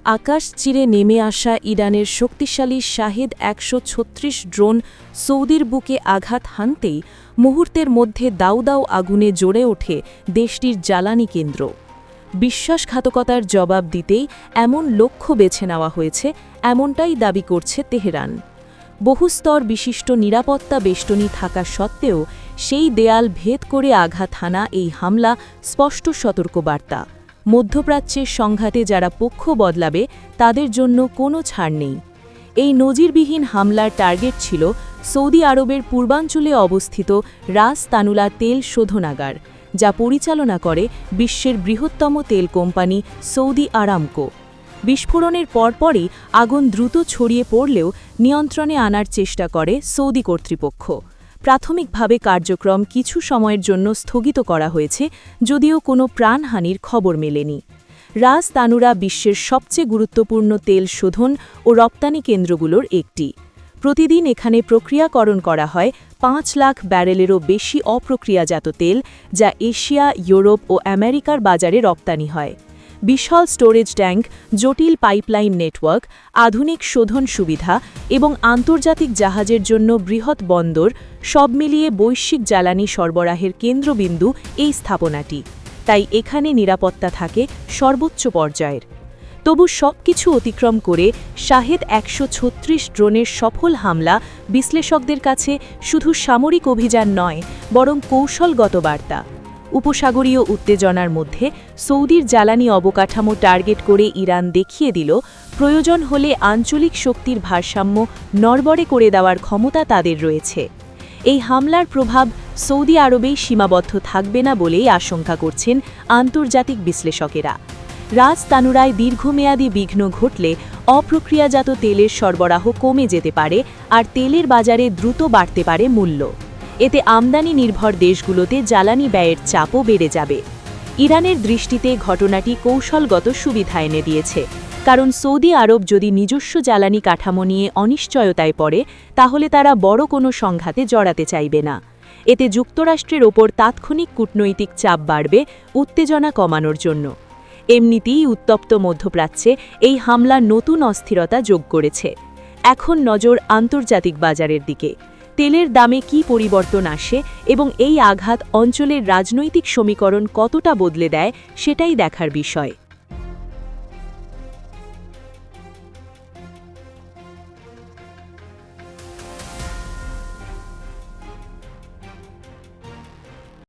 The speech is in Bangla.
আকাশ চিরে নেমে আসা ইরানের শক্তিশালী শাহেদ ১৩৬ ড্রোন সৌদির বুকে আঘাত হানতেই মুহূর্তের মধ্যে দাউ দাউ আগুনে জ্বলে ওঠে দেশটির জ্বালানি কেন্দ্র। বিশ্বাসঘাতকতার জবাব দিতেই এমন লক্ষ্য বেছে নেওয়া হয়েছে, এমনটাই দাবি করছে তেহরান। বহুস্তর বিশিষ্ট নিরাপত্তা বেষ্টনী থাকা সত্ত্বেও সেই দেয়াল ভেদ করে আঘাত হানা এই হামলা স্পষ্ট সতর্কবার্তা। মধ্যপ্রাচ্যের সংঘাতে যারা পক্ষ বদলাবে তাদের জন্য কোনো ছাড় নেই। এই নজিরবিহীন হামলার টার্গেট ছিল সৌদি আরবের পূর্বাঞ্চলে অবস্থিত রাস তানুলা তেল শোধনাগার, যা পরিচালনা করে বিশ্বের বৃহত্তম তেল কোম্পানি সৌদি আরামকো। বিস্ফোরণের পরপরই আগুন দ্রুত ছড়িয়ে পড়লেও নিয়ন্ত্রণে আনার চেষ্টা করে সৌদি কর্তৃপক্ষ। প্রাথমিকভাবে কার্যক্রম কিছু সময়ের জন্য স্থগিত করা হয়েছে, যদিও কোনো প্রাণহানির খবর মেলেনি। রাস তানুরা বিশ্বের সবচেয়ে গুরুত্বপূর্ণ তেল শোধন ও রপ্তানি কেন্দ্রগুলোর একটি। প্রতিদিন এখানে প্রক্রিয়াকরণ করা হয় ৫ লাখ ব্যারেলেরও বেশি অপ্রক্রিয়াজাত তেল, যা এশিয়া, ইউরোপ ও আমেরিকার বাজারে রপ্তানি হয়। বিশাল স্টোরেজ ট্যাঙ্ক, জটিল পাইপলাইন নেটওয়ার্ক, আধুনিক শোধন সুবিধা এবং আন্তর্জাতিক জাহাজের জন্য বৃহৎ বন্দর, সব মিলিয়ে বৈশ্বিক জ্বালানি সরবরাহের কেন্দ্রবিন্দু এই স্থাপনাটি। তাই এখানে নিরাপত্তা থাকে সর্বোচ্চ পর্যায়ের। তবু সবকিছু অতিক্রম করে শাহেদ ১৩৬ ড্রোনের সফল হামলা বিশ্লেষকদের কাছে শুধু সামরিক অভিযান নয়, বরং কৌশলগত বার্তা। উপসাগরীয় উত্তেজনার মধ্যে সৌদির জ্বালানি অবকাঠামো টার্গেট করে ইরান দেখিয়ে দিল, প্রয়োজন হলে আঞ্চলিক শক্তির ভারসাম্য নড়বড়ে করে দেওয়ার ক্ষমতা তাদের রয়েছে। এই হামলার প্রভাব সৌদি আরবেই সীমাবদ্ধ থাকবে না বলেই আশঙ্কা করছেন আন্তর্জাতিক বিশ্লেষকেরা। রাস তানুরায় দীর্ঘমেয়াদী বিঘ্ন ঘটলে অপ্রক্রিয়াজাত তেলের সরবরাহ কমে যেতে পারে, আর তেলের বাজারে দ্রুত বাড়তে পারে মূল্য। এতে আমদানি নির্ভর দেশগুলোতে জ্বালানি ব্যয়ের চাপও বেড়ে যাবে। ইরানের দৃষ্টিতে ঘটনাটি কৌশলগত সুবিধা এনে দিয়েছে, কারণ সৌদি আরব যদি নিজস্ব জ্বালানি কাঠামো নিয়ে অনিশ্চয়তায় পড়ে, তাহলে তারা বড় কোনো সংঘাতে জড়াতে চাইবে না। এতে যুক্তরাষ্ট্রের ওপর তাৎক্ষণিক কূটনৈতিক চাপ বাড়বে উত্তেজনা কমানোর জন্য। এমনিতেই উত্তপ্ত মধ্যপ্রাচ্যে এই হামলা নতুন অস্থিরতা যোগ করেছে। এখন নজর আন্তর্জাতিক বাজারের দিকে। তেলের দামে কী পরিবর্তন আসে এবং এই আঘাত অঞ্চলের রাজনৈতিক সমীকরণ কতটা বদলে দেয়, সেটাই দেখার বিষয়।